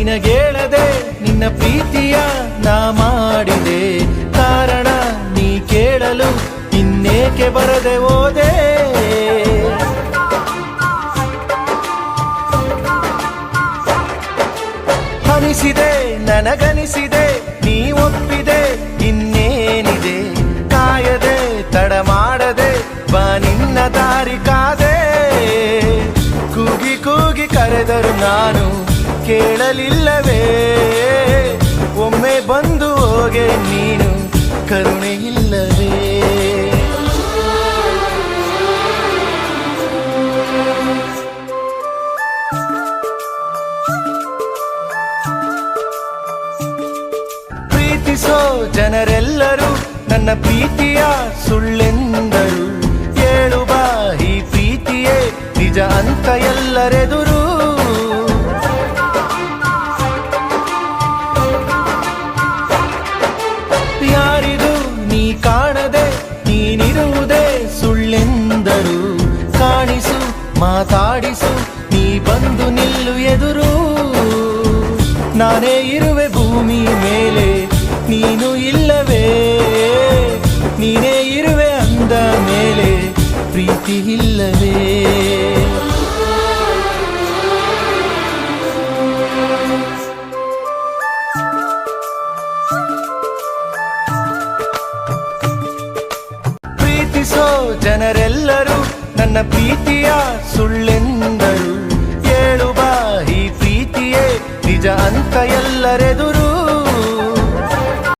ನಿನಗೇಳದೆ ನಿನ್ನ ಪ್ರೀತಿಯ ನಾ ಮಾಡಿದೆ, ಕಾರಣ ನೀ ಕೇಳಲು ಇನ್ನೇಕೆ ಬರದೆ ಹೋದೆ. ಅನಿಸಿದೆ ನನಗನಿಸಿದೆ ನೀ ಒಪ್ಪಿದೆ, ಇನ್ನೇನಿದೆ ಕಾಯದೆ ತಡ ಮಾಡದೆ ಬಾ ನಿನ್ನ ದಾರಿ ಕಾದೆ. ಕೂಗಿ ಕೂಗಿ ಕರೆದರು ನಾನು ಕೇಳಲಿಲ್ಲವೇ, ಒಮ್ಮೆ ಬಂದು ಹೋಗೆ ನೀನು ಕರುಣೆ ಇಲ್ಲವೇ. ಪ್ರೀತಿಸೋ ಜನರೆಲ್ಲರೂ ನನ್ನ ಪ್ರೀತಿಯ ಸುಳ್ಳೆಂದರು, ಹೇಳು ಬಾ ಈ ಪ್ರೀತಿಯೇ ನಿಜ ಅಂತ ಎಲ್ಲರೆದುರು. ಯಾರಿಗೂ ನೀ ಕಾಣದೆ ನೀನಿರುವುದೇ ಸುಳ್ಳೆಂದರು, ಕಾಣಿಸು ಮಾತಾಡಿಸು ನೀ ಬಂದು ನಿಲ್ಲು ಎದುರು. ನಾನೇ ಇರುವೆ ಭೂಮಿ ಮೇಲೆ ನೀನು ಇಲ್ಲವೇ, ನೀನೇ ಇರುವೆ ಅಂದ ಮೇಲೆ ಪ್ರೀತಿ ಇಲ್ಲವೇ. ಪ್ರೀತಿಸೋ ಜನರೆಲ್ಲರೂ ನನ್ನ ಪ್ರೀತಿಯ ಸುಳ್ಳೆಂದರು, ಹೇಳು ಬಾ ಈ ಪ್ರೀತಿಯೇ ನಿಜ ಅಂತ ಎಲ್ಲರೆದುರು.